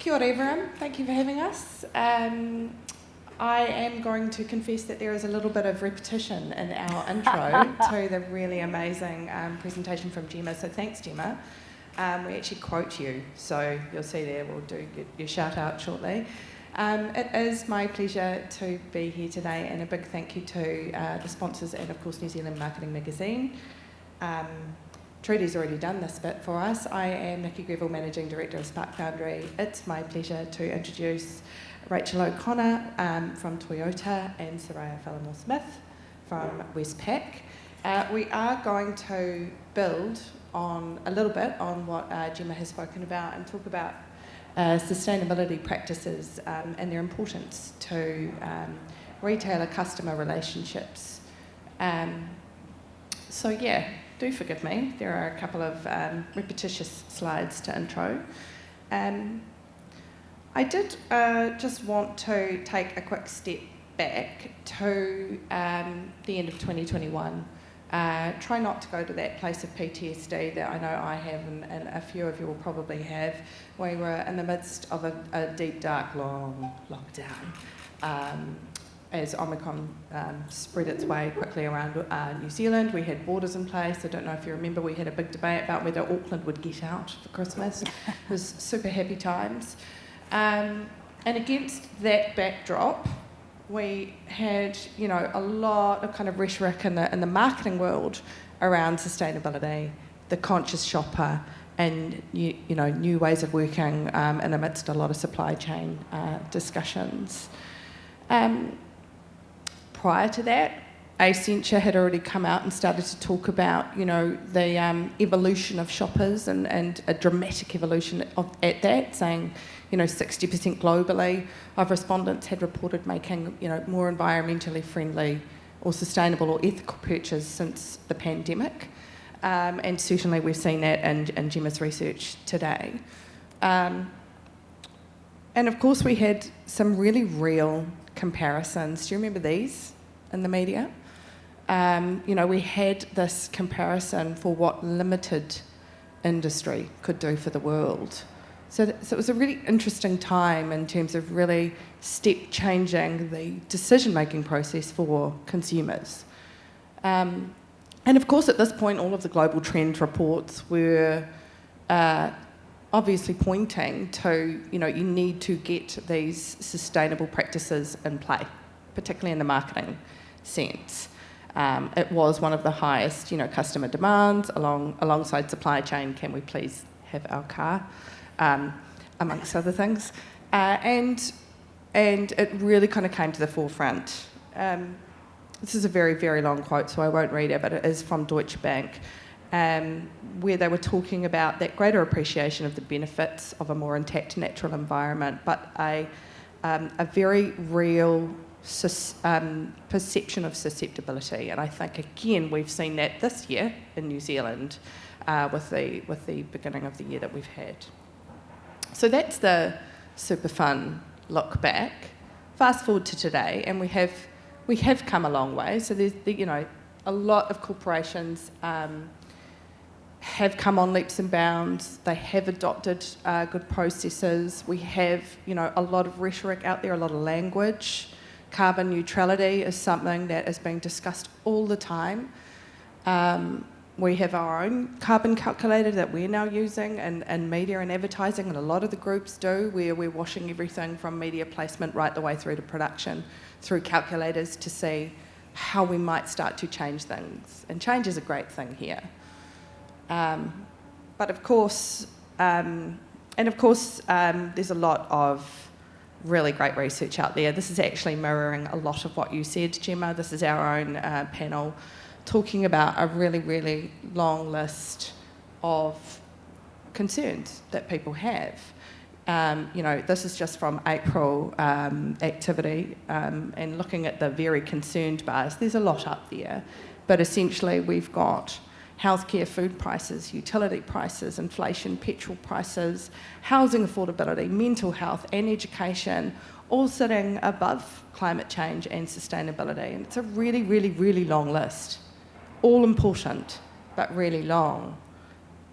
Kia ora everyone, thank you for having us. I am going to confess that there is a little bit of repetition in our intro to the really amazing presentation from Gemma, so thanks Gemma. We actually quote you, so you'll see there, we'll do your shout out shortly. It is my pleasure to be here today, and a big thank you to the sponsors and of course New Zealand Marketing Magazine. Trudy's already done this bit for us. I am Nicky Greville, Managing Director of Foundry. It's my pleasure to introduce Rachel O'Connor from Toyota and Soraya Fallamore-Smith from Westpac. We are going to build on a little bit on what Gemma has spoken about and talk about sustainability practices and their importance to retailer-customer relationships. So yeah, do forgive me, there are a couple of repetitious slides to intro. I did just want to take a quick step back to the end of 2021. Try not to go to that place of PTSD that I know I have and a few of you will probably have. We were in the midst of a deep, dark, long lockdown. As Omicron spread its way quickly around New Zealand, we had borders in place. I don't know if you remember, we had a big debate about whether Auckland would get out for Christmas. It was super happy times. And against that backdrop, we had, a lot of kind of rhetoric in the marketing world around sustainability, the conscious shopper, and new ways of working in amidst a lot of supply chain discussions. Prior to that, Accenture had already come out and started to talk about, the evolution of shoppers and a dramatic evolution at that, saying, 60% globally of respondents had reported making, more environmentally friendly or sustainable or ethical purchases since the pandemic. And certainly we've seen that in Gemma's research today. And of course we had some really real comparisons. Do you remember these in the media? We had this comparison for what limited industry could do for the world. So it was a really interesting time in terms of really step-changing the decision-making process for consumers. And of course, at this point, all of the global trend reports were obviously pointing to, you need to get these sustainable practices in play, particularly in the marketing sense. It was one of the highest, customer demands alongside supply chain. Can we please have our car, amongst other things, and it really kind of came to the forefront. This is a very, very long quote, so I won't read it, but it is from Deutsche Bank, where they were talking about that greater appreciation of the benefits of a more intact natural environment, but a very real perception of susceptibility. And I think, again, we've seen that this year in New Zealand with the beginning of the year that we've had. So that's the super fun look back. Fast forward to today, and we have come a long way. So there's a lot of corporations have come on leaps and bounds. They have adopted good processes. We have a lot of rhetoric out there, a lot of language. Carbon neutrality is something that is being discussed all the time. We have our own carbon calculator that we're now using in media and advertising, and a lot of the groups do, where we're washing everything from media placement right the way through to production through calculators to see how we might start to change things. And change is a great thing here. But of course, there's a lot of really great research out there. This is actually mirroring a lot of what you said, Gemma. This is our own panel talking about a really, really long list of concerns that people have. This is just from April activity and looking at the very concerned bars. There's a lot up there, but essentially we've got healthcare, food prices, utility prices, inflation, petrol prices, housing affordability, mental health and education, all sitting above climate change and sustainability. And it's a really, really, really long list. All important, but really long.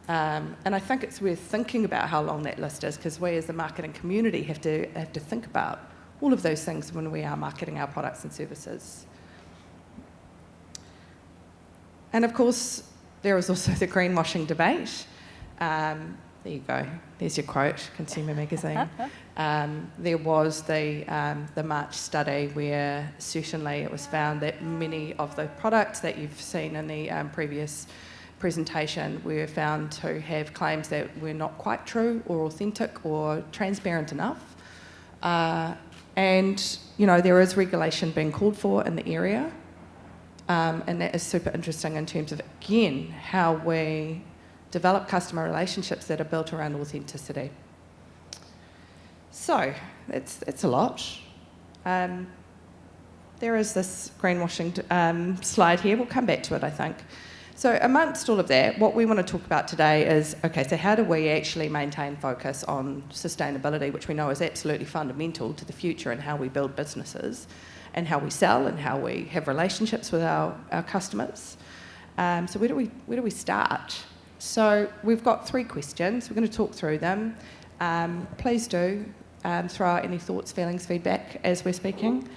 And I think it's worth thinking about how long that list is, because we as the marketing community have to think about all of those things when we are marketing our products and services. And of course, there is also the greenwashing debate. There you go. There's your quote, Consumer Magazine. There was the March study where certainly it was found that many of the products that you've seen in the previous presentation were found to have claims that were not quite true or authentic or transparent enough. And, you know, there is regulation being called for in the area. And that is super interesting in terms of, again, how we develop customer relationships that are built around authenticity. So, that's a lot. There is this greenwashing slide here. We'll come back to it, I think. So amongst all of that, what we want to talk about today is, okay, so how do we actually maintain focus on sustainability, which we know is absolutely fundamental to the future and how we build businesses and how we sell and how we have relationships with our customers. So where do we start? So we've got 3 questions. We're going to talk through them. Please do throw out any thoughts, feelings, feedback as we're speaking.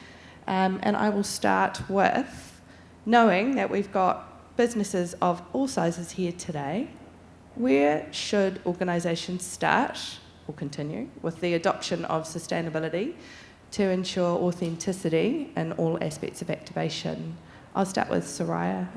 And I will start with knowing that we've got businesses of all sizes here today. Where should organisations start or continue with the adoption of sustainability to ensure authenticity in all aspects of activation? I'll start with Soraya.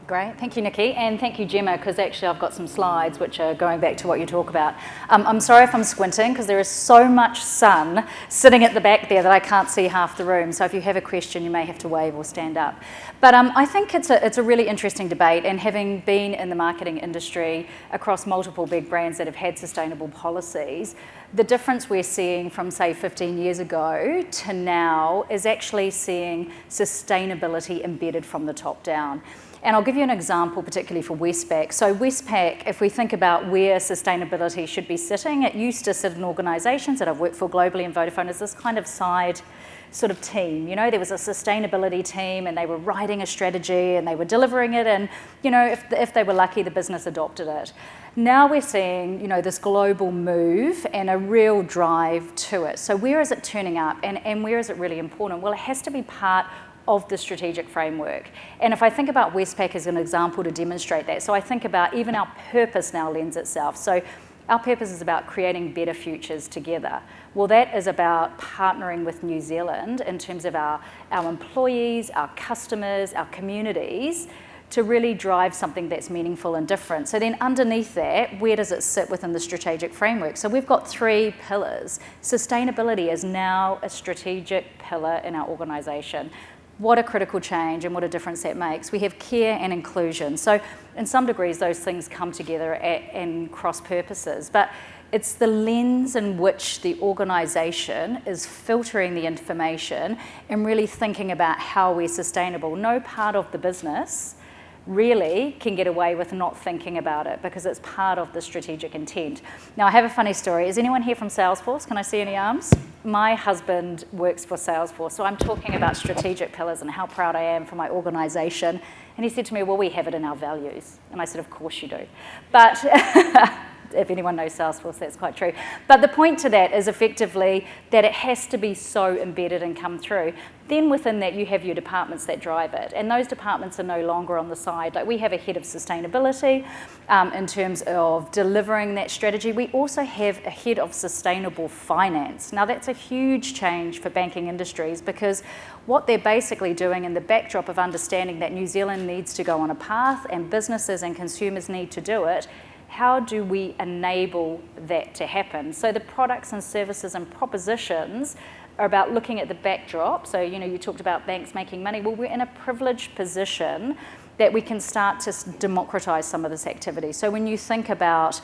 Great, thank you, Nikki, and thank you, Gemma, because actually I've got some slides which are going back to what you talk about. I'm sorry if I'm squinting, because there is so much sun sitting at the back there that I can't see half the room, so if you have a question you may have to wave or stand up. But I think it's a really interesting debate, and having been in the marketing industry across multiple big brands that have had sustainable policies, the difference we're seeing from, say, 15 years ago to now is actually seeing sustainability embedded from the top down. And I'll give you an example, particularly for Westpac. So Westpac, if we think about where sustainability should be sitting, it used to sit in organisations that I've worked for globally in Vodafone as this kind of side sort of team. You know, there was a sustainability team and they were writing a strategy and they were delivering it, and, you know, if they were lucky, the business adopted it. Now we're seeing, you know, this global move and a real drive to it. So where is it turning up, and where is it really important? Well, it has to be part of the strategic framework. And if I think about Westpac as an example to demonstrate that, so I think about even our purpose now lends itself. So our purpose is about creating better futures together. Well, that is about partnering with New Zealand in terms of our employees, our customers, our communities, to really drive something that's meaningful and different. So then underneath that, where does it sit within the strategic framework? So we've got 3 pillars. Sustainability is now a strategic pillar in our organisation. What a critical change and what a difference that makes. We have care and inclusion. So in some degrees, those things come together and cross purposes. But it's the lens in which the organisation is filtering the information and really thinking about how we're sustainable. No part of the business really can get away with not thinking about it, because it's part of the strategic intent. Now, I have a funny story. Is anyone here from Salesforce? Can I see any arms? My husband works for Salesforce, so I'm talking about strategic pillars and how proud I am for my organisation. And he said to me, well, we have it in our values. And I said, of course you do. But if anyone knows Salesforce, that's quite true. But the point to that is effectively that it has to be so embedded and come through. Then within that, you have your departments that drive it. And those departments are no longer on the side. Like, we have a head of sustainability in terms of delivering that strategy. We also have a head of sustainable finance. Now, that's a huge change for banking industries, because what they're basically doing in the backdrop of understanding that New Zealand needs to go on a path and businesses and consumers need to do it, how do we enable that to happen? So the products and services and propositions are about looking at the backdrop. So, you know, you talked about banks making money. Well, we're in a privileged position that we can start to democratise some of this activity. So when you think about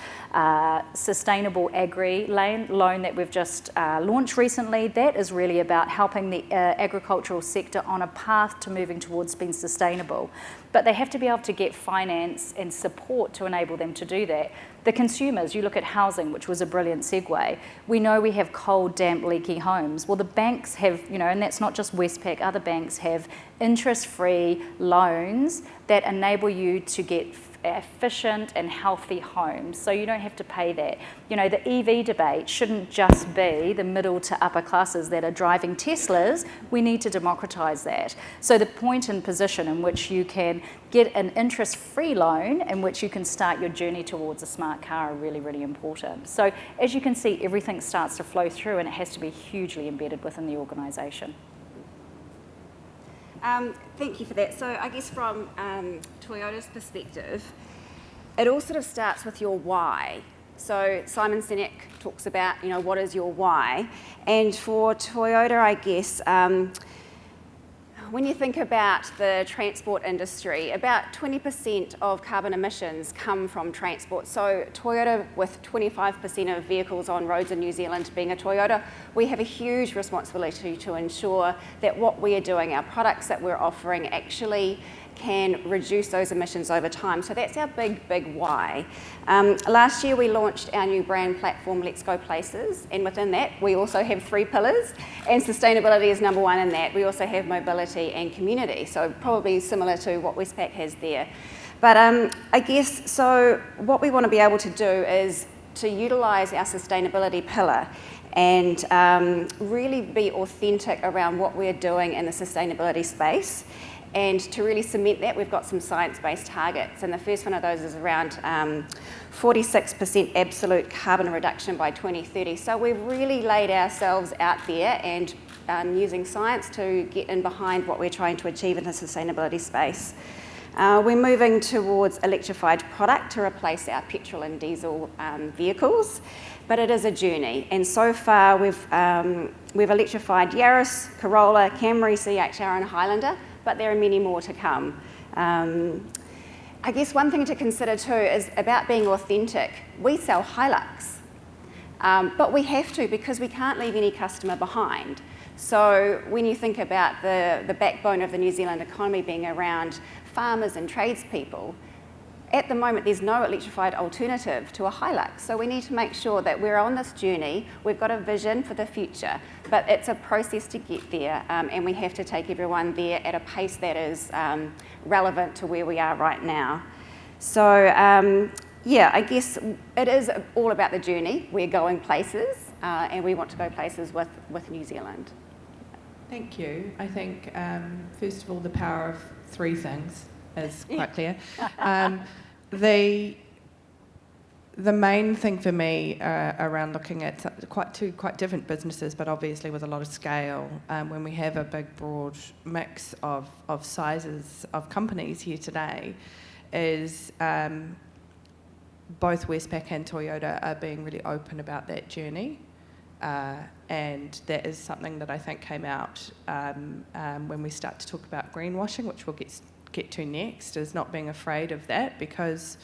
sustainable agri loan that we've just launched recently, that is really about helping the agricultural sector on a path to moving towards being sustainable. But they have to be able to get finance and support to enable them to do that. The consumers, you look at housing, which was a brilliant segue. We know we have cold, damp, leaky homes. Well, the banks have, you know, and that's not just Westpac, other banks have interest-free loans that enable you to get efficient and healthy homes, so you don't have to pay that. You know, the EV debate shouldn't just be the middle to upper classes that are driving Teslas. We need to democratise that. So the point and position in which you can get an interest-free loan in which you can start your journey towards a smart car are really, really important. So as you can see, everything starts to flow through, and it has to be hugely embedded within the organisation. Thank you for that. So I guess from Toyota's perspective, it all sort of starts with your why. So Simon Sinek talks about, you know, what is your why? And for Toyota, I guess, when you think about the transport industry, about 20% of carbon emissions come from transport. So Toyota, with 25% of vehicles on roads in New Zealand being a Toyota, we have a huge responsibility to ensure that what we are doing, our products that we're offering, actually can reduce those emissions over time. So that's our big, big why. Last year we launched our new brand platform, Let's Go Places, and within that we also have 3 pillars, and sustainability is number 1 in that. We also have mobility and community, so probably similar to what Westpac has there. But I guess, so what we want to be able to do is to utilise our sustainability pillar and really be authentic around what we're doing in the sustainability space. And to really cement that, we've got some science-based targets. And the first one of those is around 46% absolute carbon reduction by 2030. So we've really laid ourselves out there and using science to get in behind what we're trying to achieve in the sustainability space. We're moving towards electrified product to replace our petrol and diesel vehicles, but it is a journey. And so far we've electrified Yaris, Corolla, Camry, CHR and Highlander, but there are many more to come. I guess one thing to consider too is about being authentic. We sell Hilux, but we have to because we can't leave any customer behind. So when you think about the backbone of the New Zealand economy being around farmers and tradespeople, at the moment there's no electrified alternative to a Hilux. So we need to make sure that we're on this journey, we've got a vision for the future, but it's a process to get there, and we have to take everyone there at a pace that is relevant to where we are right now. So yeah, I guess it is all about the journey. We're going places, and we want to go places with New Zealand. Thank you. I think, first of all, the power of 3 things is quite clear. The main thing for me around looking at two quite different businesses, but obviously with a lot of scale, when we have a big, broad mix of sizes of companies here today, is both Westpac and Toyota are being really open about that journey. And that is something that I think came out when we start to talk about greenwashing, which we'll get to next, is not being afraid of that, because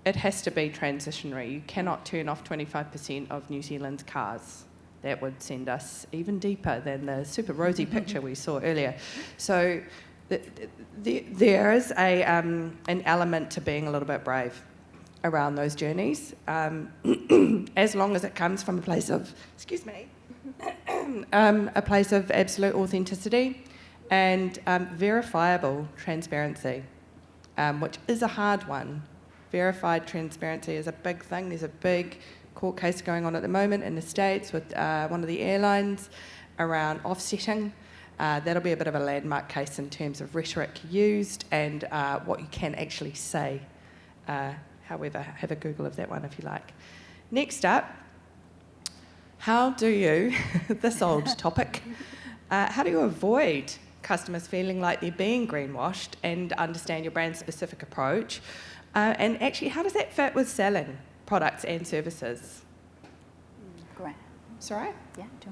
it has to be transitionary. You cannot turn off 25% of New Zealand's cars. That would send us even deeper than the super rosy picture we saw earlier. So there is an element to being a little bit brave around those journeys, as long as it comes from a place of, a place of absolute authenticity and verifiable transparency, which is a hard one. Verified transparency is a big thing. There's a big court case going on at the moment in the States with one of the airlines around offsetting. That'll be a bit of a landmark case in terms of rhetoric used and what you can actually say. However, have a Google of that one if you like. Next up, how do you, this old topic, how do you avoid customers feeling like they're being greenwashed and understand your brand-specific approach? And actually, how does that fit with selling products and services? Great. Sorry? Yeah, do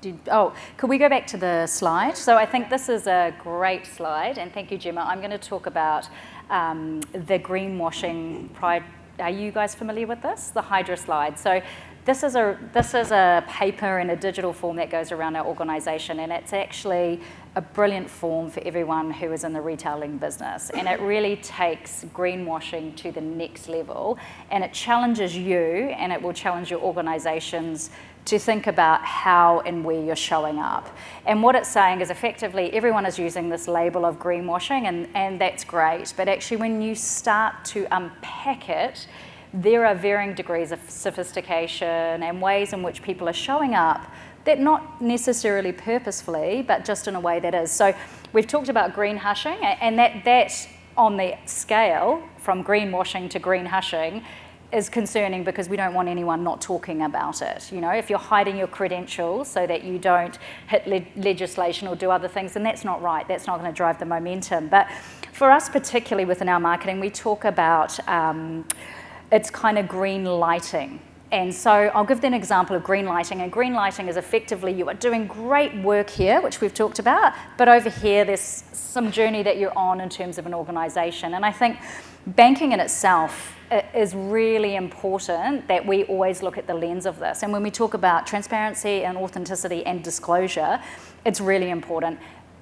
you want? Could we go back to the slide? So I think this is a great slide, and thank you, Gemma. I'm going to talk about the greenwashing pride. Are you guys familiar with this? The Hydra slide. So this is a paper in a digital form that goes around our organisation, and it's actually a brilliant form for everyone who is in the retailing business. And it really takes greenwashing to the next level, and it challenges you, and it will challenge your organisations to think about how and where you're showing up. And what it's saying is effectively everyone is using this label of greenwashing, and that's great, but actually when you start to unpack it, there are varying degrees of sophistication and ways in which people are showing up that not necessarily purposefully, but just in a way that is. So we've talked about green hushing, and that on the scale from greenwashing to green hushing is concerning because we don't want anyone not talking about it. You know, if you're hiding your credentials so that you don't hit legislation or do other things, then that's not right. That's not going to drive the momentum. But for us, particularly within our marketing, we talk about it's kind of green lighting. And so I'll give them an example of green lighting. And green lighting is effectively you are doing great work here, which we've talked about, but over here there's some journey that you're on in terms of an organisation. And I think banking in itself is really important that we always look at the lens of this. And when we talk about transparency and authenticity and disclosure, it's really important.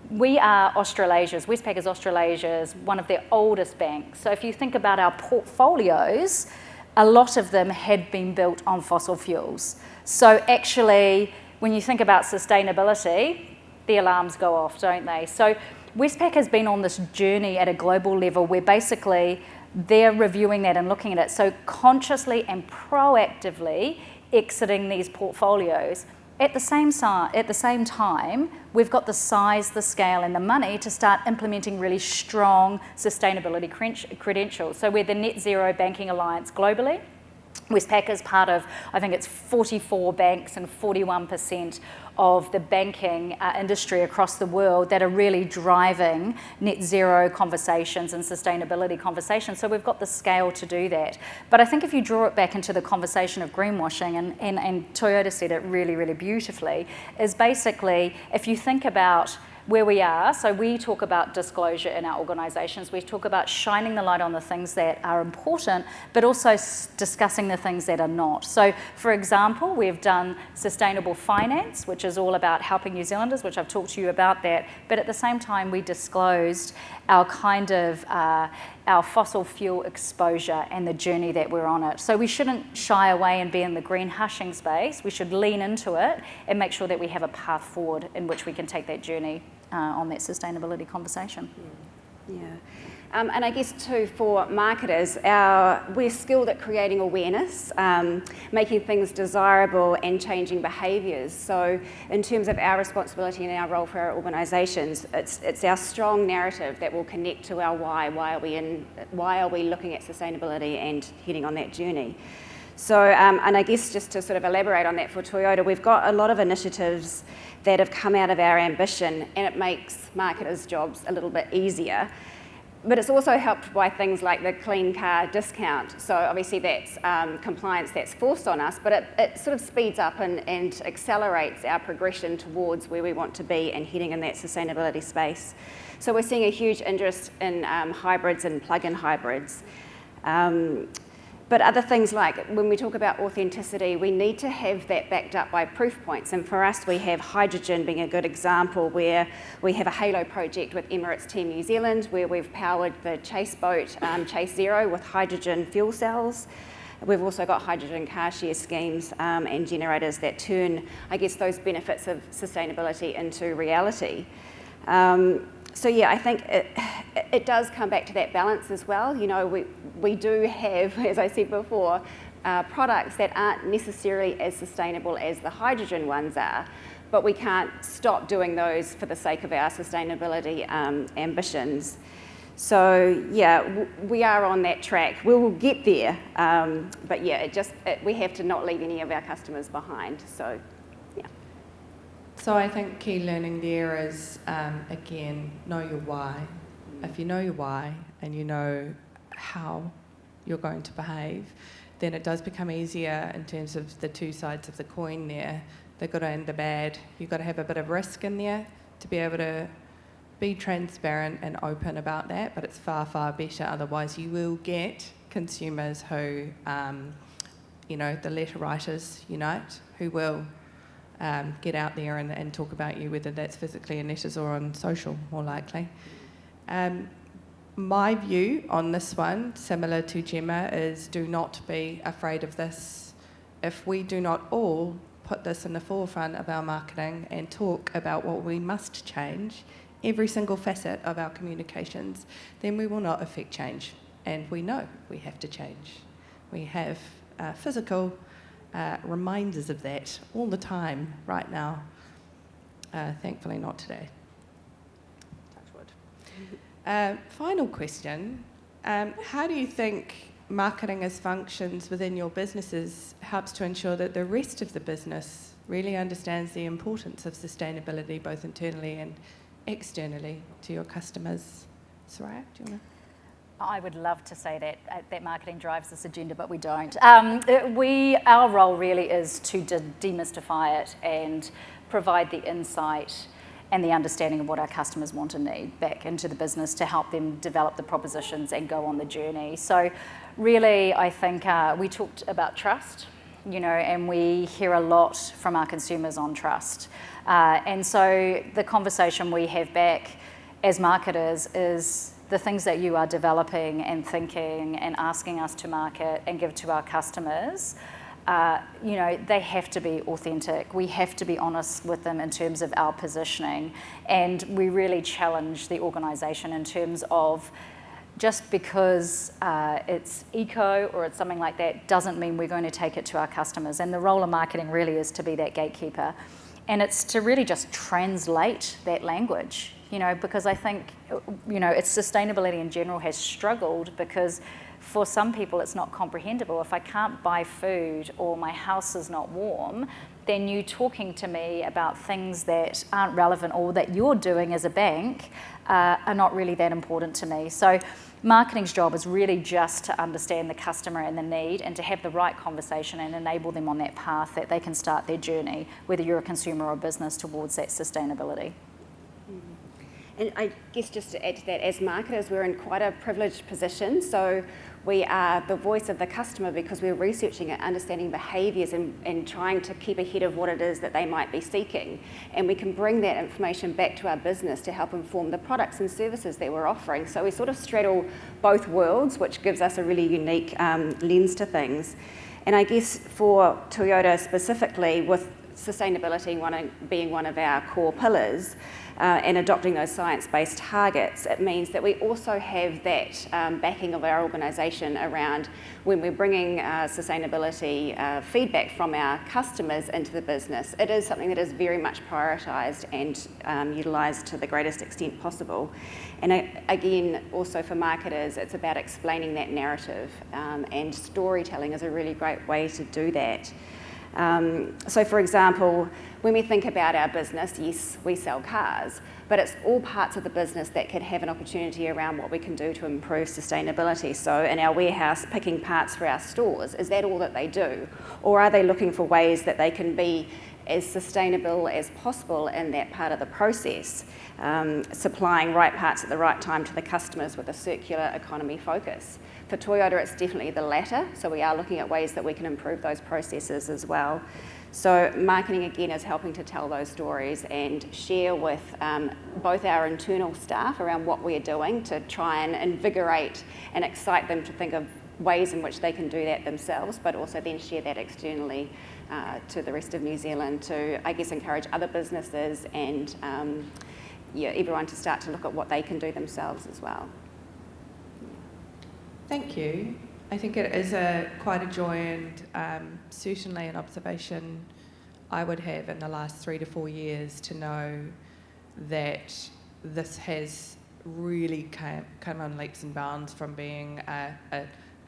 We are Australasia's, Westpac is Australasia's one of their oldest banks. So if you think about our portfolios, a lot of them had been built on fossil fuels. So actually, when you think about sustainability, the alarms go off, don't they? So Westpac has been on this journey at a global level where basically they're reviewing that and looking at it. So consciously and proactively exiting these portfolios. At the same time, we've got the size, the scale, and the money to start implementing really strong sustainability credentials. So we're the Net Zero Banking Alliance globally. Westpac is part of, I think it's 44 banks and 41% of the banking industry across the world that are really driving net zero conversations and sustainability conversations. So we've got the scale to do that. But I think if you draw it back into the conversation of greenwashing, and Toyota said it really, really beautifully, is basically if you think about where we are, so we talk about disclosure in our organisations, we talk about shining the light on the things that are important, but also discussing the things that are not. So for example, we've done sustainable finance, which is all about helping New Zealanders, which I've talked to you about that, but at the same time we disclosed our kind of our fossil fuel exposure and the journey that we're on it. So we shouldn't shy away and be in the green hushing space. We should lean into it and make sure that we have a path forward in which we can take that journey on that sustainability conversation. Yeah. And I guess too for marketers, we're skilled at creating awareness, making things desirable and changing behaviours. So in terms of our responsibility and our role for our organisations, it's our strong narrative that will connect to our why. Why are we looking at sustainability and heading on that journey? So, and I guess just to sort of elaborate on that for Toyota, we've got a lot of initiatives that have come out of our ambition, and it makes marketers' jobs a little bit easier. But it's also helped by things like the clean car discount. So obviously that's compliance that's forced on us, but it sort of speeds up and accelerates our progression towards where we want to be and heading in that sustainability space. So we're seeing a huge interest in hybrids and plug-in hybrids. But other things like when we talk about authenticity, we need to have that backed up by proof points. And for us, we have hydrogen being a good example, where we have a Halo project with Emirates Team New Zealand, where we've powered the Chase boat, Chase Zero, with hydrogen fuel cells. We've also got hydrogen car share schemes and generators that turn, I guess, those benefits of sustainability into reality. So yeah, I think it does come back to that balance as well. You know, we do have, as I said before, products that aren't necessarily as sustainable as the hydrogen ones are, but we can't stop doing those for the sake of our sustainability ambitions. So yeah, we are on that track. We will get there, but yeah, we have to not leave any of our customers behind. So. So I think key learning there is, again, know your why. If you know your why and you know how you're going to behave, then it does become easier in terms of the two sides of the coin there, the good and the bad. You've got to have a bit of risk in there to be able to be transparent and open about that, but it's far, far better. Otherwise, you will get consumers who the letter writers unite, who will get out there and talk about you, whether that's physically in letters or on social, more likely. My view on this one, similar to Gemma, is do not be afraid of this. If we do not all put this in the forefront of our marketing and talk about what we must change, every single facet of our communications, then we will not affect change. And we know we have to change. We have physical reminders of that all the time right now. Thankfully not today. Touch wood. Final question. How do you think marketing as functions within your businesses helps to ensure that the rest of the business really understands the importance of sustainability, both internally and externally, to your customers? Soraya, do you want to? I would love to say that marketing drives this agenda, but we don't. Our role really is to demystify it and provide the insight and the understanding of what our customers want and need back into the business to help them develop the propositions and go on the journey. So really, I think we talked about trust, and we hear a lot from our consumers on trust. And so the conversation we have back as marketers is the things that you are developing and thinking and asking us to market and give to our customers. They have to be authentic. We have to be honest with them in terms of our positioning. And we really challenge the organisation in terms of just because it's eco or it's something like that doesn't mean we're going to take it to our customers. And the role of marketing really is to be that gatekeeper. And it's to really just translate that language, because I think, it's sustainability in general has struggled because for some people it's not comprehensible. If I can't buy food or my house is not warm, then you talking to me about things that aren't relevant or that you're doing as a bank are not really that important to me. So marketing's job is really just to understand the customer and the need and to have the right conversation and enable them on that path that they can start their journey, whether you're a consumer or a business, towards that sustainability. And I guess just to add to that, as marketers, we're in quite a privileged position. So we are the voice of the customer because we're researching it, understanding behaviours and trying to keep ahead of what it is that they might be seeking. And we can bring that information back to our business to help inform the products and services that we're offering. So we sort of straddle both worlds, which gives us a really unique lens to things. And I guess for Toyota specifically, with sustainability being one of our core pillars, and adopting those science-based targets, it means that we also have that backing of our organisation around when we're bringing sustainability feedback from our customers into the business. It is something that is very much prioritised and utilised to the greatest extent possible. And again, also for marketers, it's about explaining that narrative, and storytelling is a really great way to do that. So for example, when we think about our business, yes, we sell cars, but it's all parts of the business that could have an opportunity around what we can do to improve sustainability. So in our warehouse, picking parts for our stores, is that all that they do? Or are they looking for ways that they can be as sustainable as possible in that part of the process, supplying right parts at the right time to the customers with a circular economy focus? For Toyota, it's definitely the latter, so we are looking at ways that we can improve those processes as well. So marketing, again, is helping to tell those stories and share with both our internal staff around what we're doing to try and invigorate and excite them to think of ways in which they can do that themselves, but also then share that externally to the rest of New Zealand to, I guess, encourage other businesses and everyone to start to look at what they can do themselves as well. Thank you. I think it is quite a joy and certainly an observation I would have in the last 3 to 4 years to know that this has really come on leaps and bounds from being a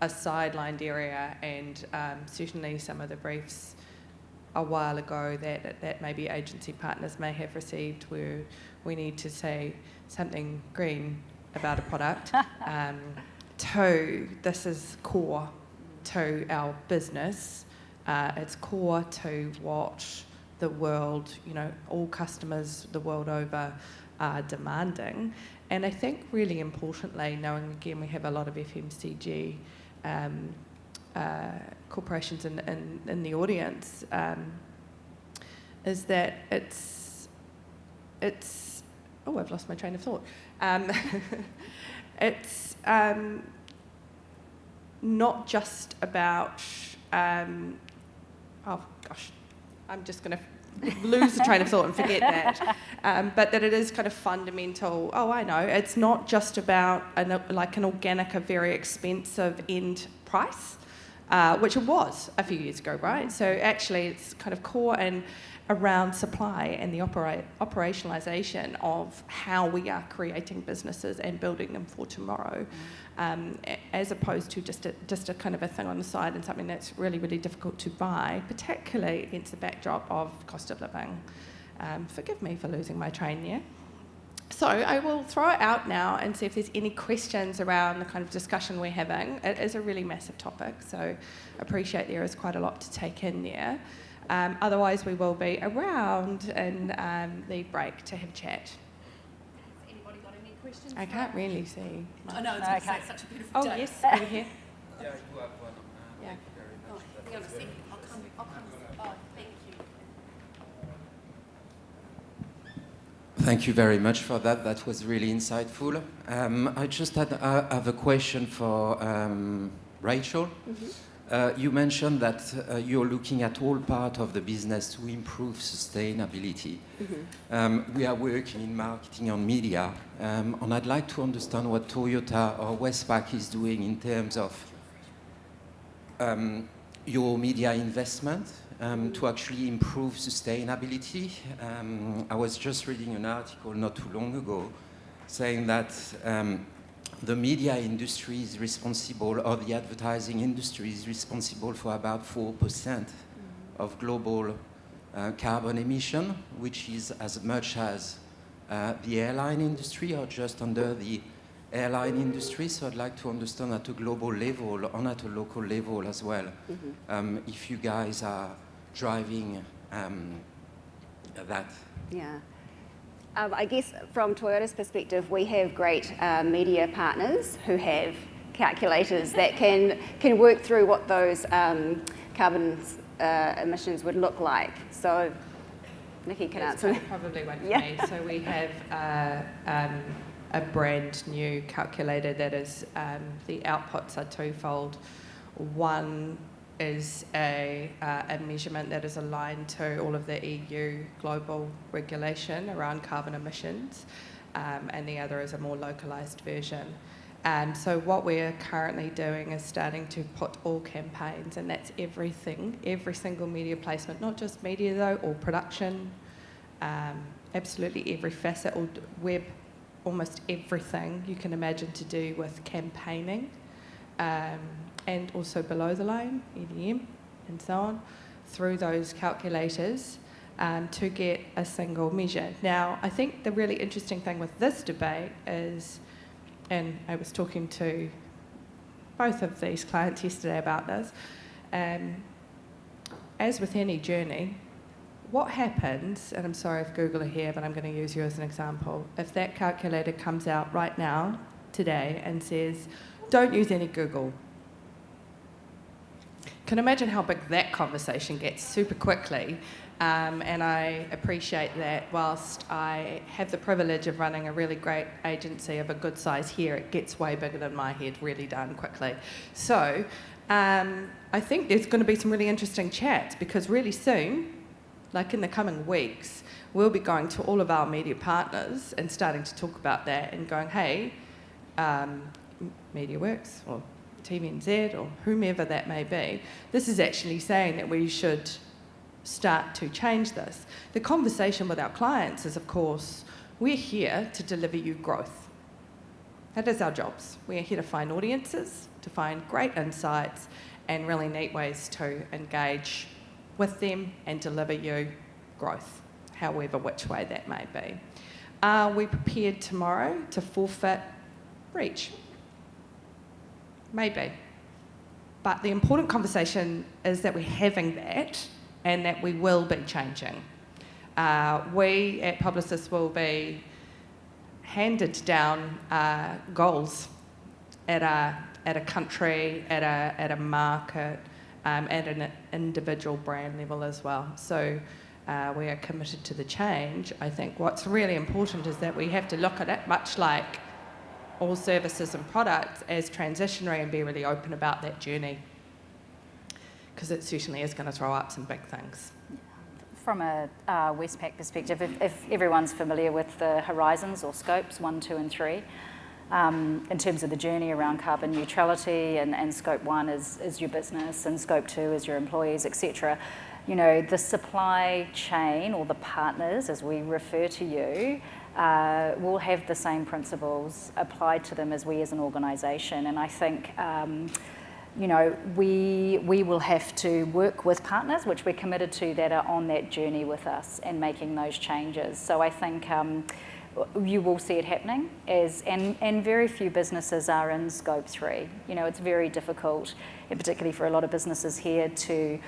sidelined area, and certainly some of the briefs a while ago that maybe agency partners may have received where we need to say something green about a product. This is core to our business. It's core to what the world, all customers the world over are demanding. And I think really importantly, knowing again we have a lot of FMCG corporations in the audience, is that it's oh, I've lost my train of thought. It's not just about oh gosh, I'm just going to lose the train of thought and forget that. But that it is kind of fundamental. Oh, I know. It's not just about an organic, a very expensive end price, which it was a few years ago, right? So actually, it's kind of core and around supply and the operationalisation of how we are creating businesses and building them for tomorrow, as opposed to just a kind of a thing on the side and something that's really, really difficult to buy, particularly against the backdrop of cost of living. Forgive me for losing my train there. So I will throw it out now and see if there's any questions around the kind of discussion we're having. It is a really massive topic, so I appreciate there is quite a lot to take in there. Otherwise, we will be around in the break to have chat. Has anybody got any questions? I can't really see. I know, it's such a beautiful Oh, day. yes, over here. Yeah, you have one. Yeah. Thank you very much. Hang on a second. I'll come. Oh, thank you. Thank you very much for that. That was really insightful. I just have a question for Rachel. Mm-hmm. You mentioned that you're looking at all part of the business to improve sustainability. Mm-hmm. We are working in marketing and media, and I'd like to understand what Toyota or Westpac is doing in terms of your media investment to actually improve sustainability. I was just reading an article not too long ago saying that the media industry is responsible, or the advertising industry is responsible for about 4% of global carbon emission, which is as much as the airline industry, or just under the airline industry. So I'd like to understand at a global level and at a local level as well, if you guys are driving that. Yeah. I guess from Toyota's perspective, we have great media partners who have calculators that can work through what those carbon emissions would look like. So Nicky can answer. Probably one for Yeah. me. So we have a brand new calculator that is, the outputs are twofold. One is a measurement that is aligned to all of the EU global regulation around carbon emissions, and the other is a more localised version. So what we're currently doing is starting to put all campaigns, and that's everything, every single media placement, not just media though, or production, absolutely every facet, or web, almost everything you can imagine to do with campaigning, and also below the line, EDM, and so on, through those calculators to get a single measure. Now, I think the really interesting thing with this debate is, and I was talking to both of these clients yesterday about this, as with any journey, what happens, and I'm sorry if Google are here, but I'm going to use you as an example, if that calculator comes out right now, today, and says, don't use any Google. Can imagine how big that conversation gets super quickly, and I appreciate that whilst I have the privilege of running a really great agency of a good size here, it gets way bigger than my head really darn quickly. So I think there's going to be some really interesting chats, because really soon, like in the coming weeks, we'll be going to all of our media partners and starting to talk about that and going, hey, MediaWorks or TVNZ or whomever that may be, this is actually saying that we should start to change this. The conversation with our clients is, of course, we're here to deliver you growth. That is our jobs. We're here to find audiences, to find great insights and really neat ways to engage with them and deliver you growth, however which way that may be. Are we prepared tomorrow to forfeit reach? Maybe. But the important conversation is that we're having that and that we will be changing. We at Publicis will be handed down goals at a country, at a market, at an individual brand level as well. So we are committed to the change. I think what's really important is that we have to look at it, much like all services and products, as transitionary and be really open about that journey, because it certainly is going to throw up some big things. From a Westpac perspective, if everyone's familiar with the horizons or scopes 1, 2 and 3, in terms of the journey around carbon neutrality, and scope 1 is your business and scope 2 is your employees, etc. You know, the supply chain, or the partners as we refer to you, will have the same principles applied to them as we as an organisation. And I think you know, we will have to work with partners, which we're committed to, that are on that journey with us and making those changes. So I think you will see it happening, and very few businesses are in scope 3. You know, it's very difficult, and particularly for a lot of businesses here, to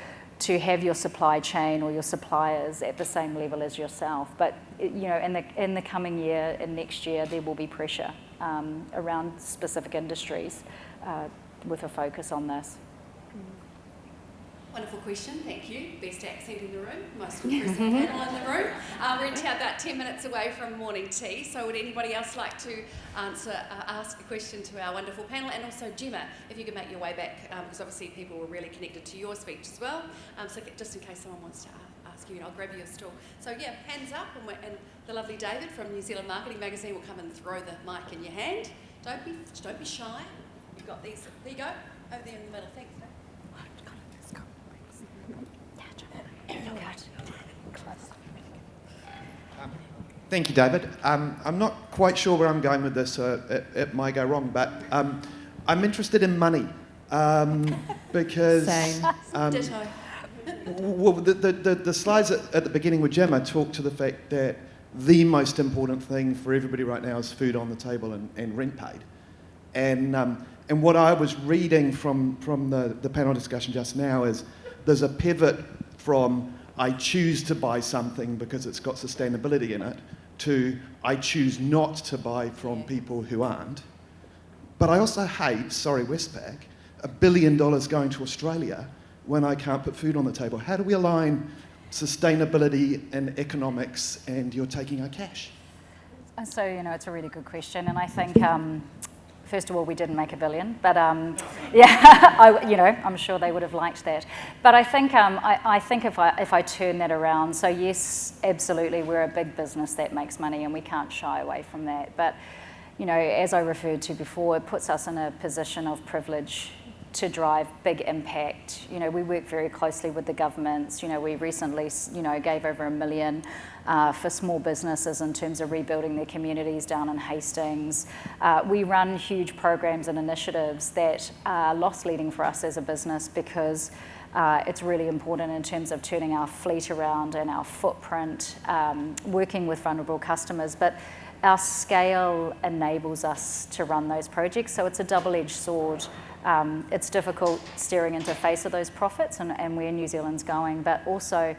have your supply chain or your suppliers at the same level as yourself. But you know, in the coming year and next year, there will be pressure around specific industries with a focus on this. Wonderful question, thank you. Best accent in the room, most impressive panel in the room. We're about 10 minutes away from morning tea, so would anybody else like to ask a question to our wonderful panel? And also Gemma, if you could make your way back, because obviously people were really connected to your speech as well, so just in case someone wants to ask you, and I'll grab you a stool. So yeah, hands up, and the lovely David from New Zealand Marketing Magazine will come and throw the mic in your hand. Don't be shy. You've got these. There you go, over there in the middle. Thanks. Thank you, David. I'm not quite sure where I'm going with this, so it might go wrong, but I'm interested in money because Ditto. well, the slides at the beginning with Gemma talk to the fact that the most important thing for everybody right now is food on the table and rent paid. And what I was reading from the panel discussion just now is there's a pivot from I choose to buy something because it's got sustainability in it to I choose not to buy from people who aren't. But I also hate, sorry Westpac, $1 billion going to Australia when I can't put food on the table. How do we align sustainability and economics, and you're taking our cash? So, you know, it's a really good question, and I think first of all, we didn't make $1 billion, but yeah, you know, I'm sure they would have liked that. But I think I think if I turn that around, so yes, absolutely, we're a big business that makes money, and we can't shy away from that. But you know, as I referred to before, it puts us in a position of privilege to drive big impact. You know, we work very closely with the governments. You know, we recently, you know, gave over $1 million for small businesses in terms of rebuilding their communities down in Hastings. We run huge programs and initiatives that are loss leading for us as a business because it's really important in terms of turning our fleet around and our footprint, working with vulnerable customers. But our scale enables us to run those projects, so it's a double-edged sword. It's difficult staring into the face of those profits and where New Zealand's going, but also,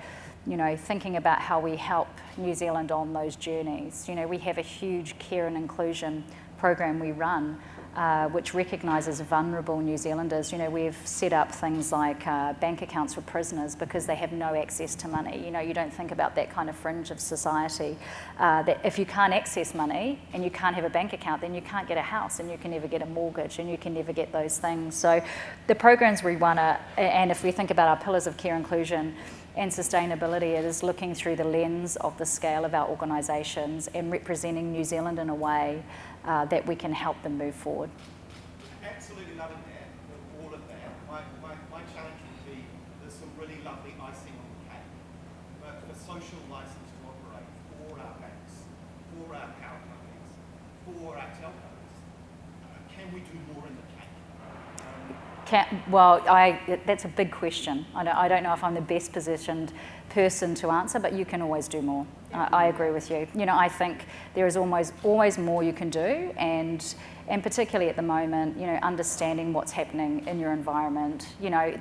you know, thinking about how we help New Zealand on those journeys. You know, we have a huge care and inclusion program we run, which recognises vulnerable New Zealanders. You know, we've set up things like bank accounts for prisoners because they have no access to money. You know, you don't think about that kind of fringe of society, that if you can't access money and you can't have a bank account, then you can't get a house and you can never get a mortgage and you can never get those things. So the programs we run are, and if we think about our pillars of care, inclusion and sustainability, it is looking through the lens of the scale of our organisations and representing New Zealand in a way that we can help them move forward. Absolutely loving that, all of that. My challenge would be there's some really lovely icing on the cake, but for social licence to operate for our banks, for our power companies, for our telcos, can we do more in the cake? Well, that's a big question. I don't know if I'm the best positioned person to answer, but you can always do more. I agree with you. You know, I think there is always more you can do, and particularly at the moment, you know, understanding what's happening in your environment. You know,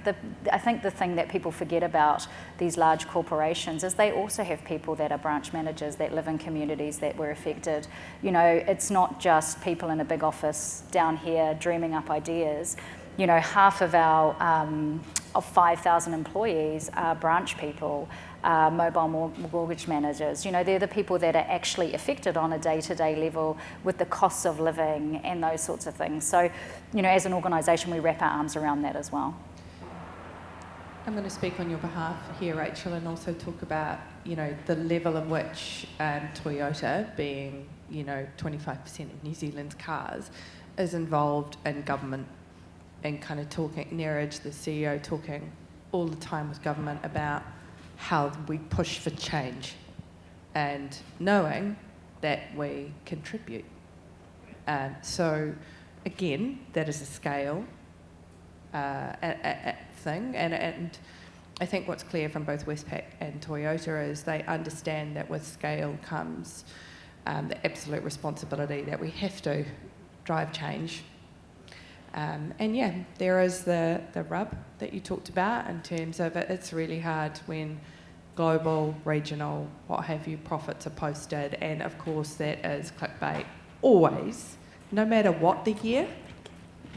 I think the thing that people forget about these large corporations is they also have people that are branch managers that live in communities that were affected. You know, it's not just people in a big office down here dreaming up ideas. You know, half of our of 5,000 employees are branch people, mobile mortgage managers. You know, they're the people that are actually affected on a day-to-day level with the costs of living and those sorts of things. So, you know, as an organisation, we wrap our arms around that as well. I'm going to speak on your behalf here, Rachel, and also talk about, you know, the level in which Toyota, being, you know, 25% of New Zealand's cars, is involved in government and kind of talking, Neeraj, the CEO, talking all the time with government about how we push for change and knowing that we contribute. So, again, that is a scale thing, and I think what's clear from both Westpac and Toyota is they understand that with scale comes the absolute responsibility that we have to drive change. And yeah, there is the rub that you talked about in terms of it's really hard when global, regional, what have you, profits are posted, and of course that is clickbait. Always, no matter what the year,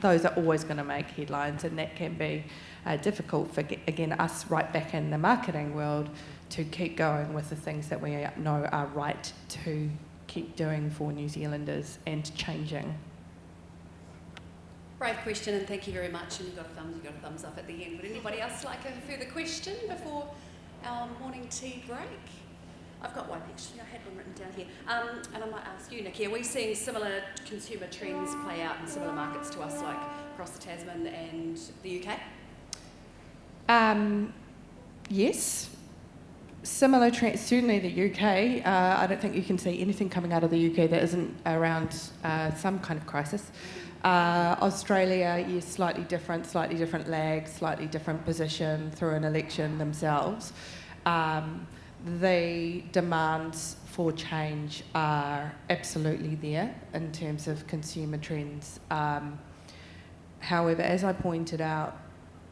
those are always going to make headlines, and that can be difficult for, again, us right back in the marketing world to keep going with the things that we know are right to keep doing for New Zealanders and changing. Brave question, and thank you very much. And you got a thumbs up at the end. Would anybody else like a further question before our morning tea break? I've got one actually. I had one written down here, and I might ask you, Nicky. Are we seeing similar consumer trends play out in similar markets to us, like across the Tasman and the UK? Yes. Similar trends, certainly the UK. I don't think you can see anything coming out of the UK that isn't around some kind of crisis. Australia, yes, slightly different lag, slightly different position through an election themselves. The demands for change are absolutely there in terms of consumer trends. However, as I pointed out,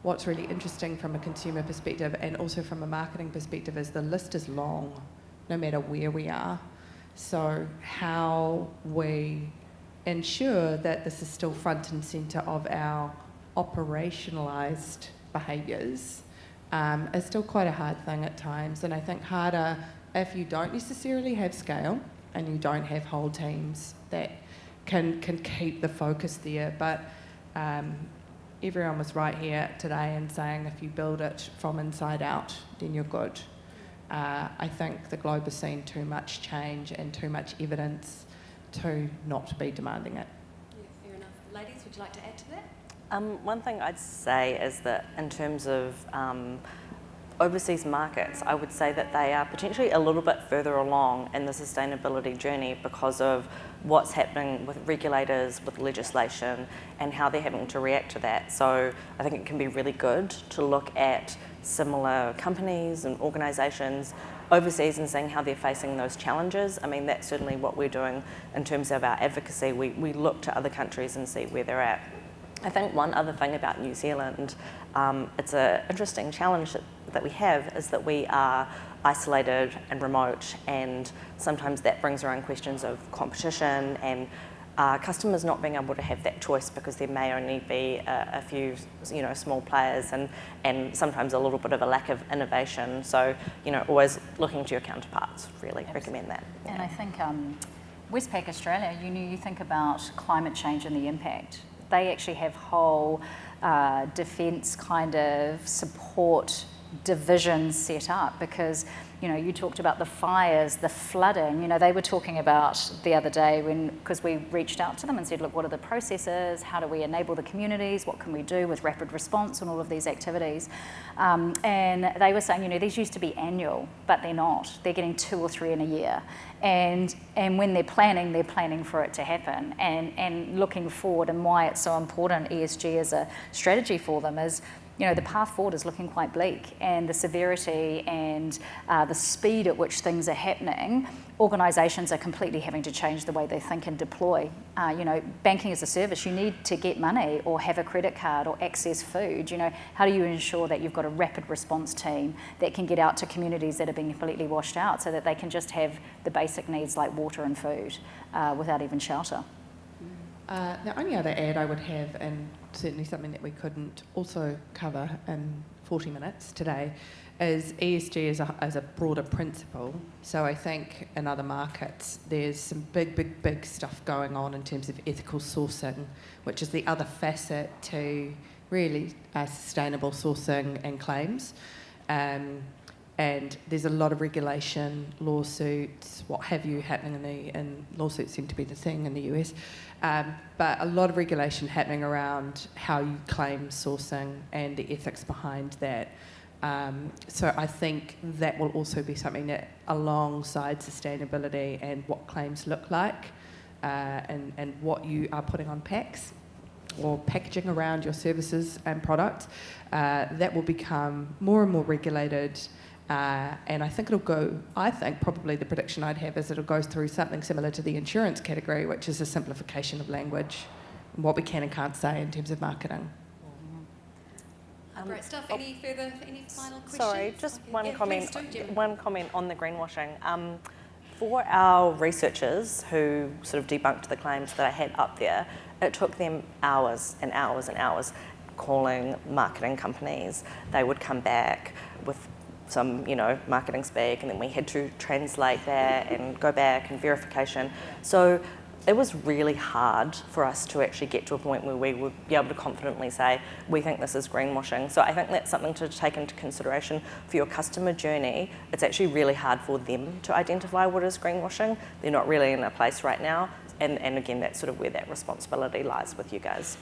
what's really interesting from a consumer perspective and also from a marketing perspective is the list is long, no matter where we are. So how we ensure that this is still front and centre of our operationalised behaviours is still quite a hard thing at times, and I think harder if you don't necessarily have scale and you don't have whole teams that can keep the focus there. But everyone was right here today in saying if you build it from inside out, then you're good. I think the globe has seen too much change and too much evidence to not be demanding it. Yeah, fair enough. Ladies, would you like to add to that? One thing I'd say is that in terms of overseas markets, I would say that they are potentially a little bit further along in the sustainability journey because of what's happening with regulators, with legislation, and how they're having to react to that. So I think it can be really good to look at similar companies and organisations overseas and seeing how they're facing those challenges. I mean, that's certainly what we're doing in terms of our advocacy. We look to other countries and see where they're at. I think one other thing about New Zealand, it's an interesting challenge that we have is that we are isolated and remote, and sometimes that brings around questions of competition and customers not being able to have that choice because there may only be a few, small players and sometimes a little bit of a lack of innovation. So, always looking to your counterparts, really recommend that. And I think Westpac Australia, you think about climate change and the impact. They actually have whole defence kind of support divisions set up because, you talked about the fires, the flooding. They were talking about the other day because we reached out to them and said, look, what are the processes? How do we enable the communities? What can we do with rapid response and all of these activities? And they were saying, these used to be annual, but they're not. They're getting 2 or 3 in a year. And when they're planning for it to happen and looking forward, and why it's so important, ESG as a strategy for them is, the path forward is looking quite bleak, and the severity and the speed at which things are happening, organisations are completely having to change the way they think and deploy. Banking as a service, you need to get money or have a credit card or access food. How do you ensure that you've got a rapid response team that can get out to communities that are being completely washed out so that they can just have the basic needs like water and food without even shelter? The only other ad I would have, and certainly something that we couldn't also cover in 40 minutes today, is ESG as a broader principle. So I think in other markets there's some big stuff going on in terms of ethical sourcing, which is the other facet to really sustainable sourcing and claims. And there's a lot of regulation, lawsuits, what have you, happening and lawsuits seem to be the thing in the US, but a lot of regulation happening around how you claim sourcing and the ethics behind that. So I think that will also be something that, alongside sustainability and what claims look like, and what you are putting on packs or packaging around your services and products, that will become more and more regulated. And I think probably the prediction I'd have is it'll go through something similar to the insurance category, which is a simplification of language, what we can and can't say in terms of marketing. Great stuff. Any final questions? Sorry, just one comment. Please do, Jim. One comment on the greenwashing. For our researchers who sort of debunked the claims that I had up there, it took them hours and hours and hours calling marketing companies. They would come back with some, marketing speak, and then we had to translate that and go back and verification. So it was really hard for us to actually get to a point where we would be able to confidently say, we think this is greenwashing. So I think that's something to take into consideration for your customer journey. It's actually really hard for them to identify what is greenwashing. They're not really in a place right now. And again, that's sort of where that responsibility lies with you guys.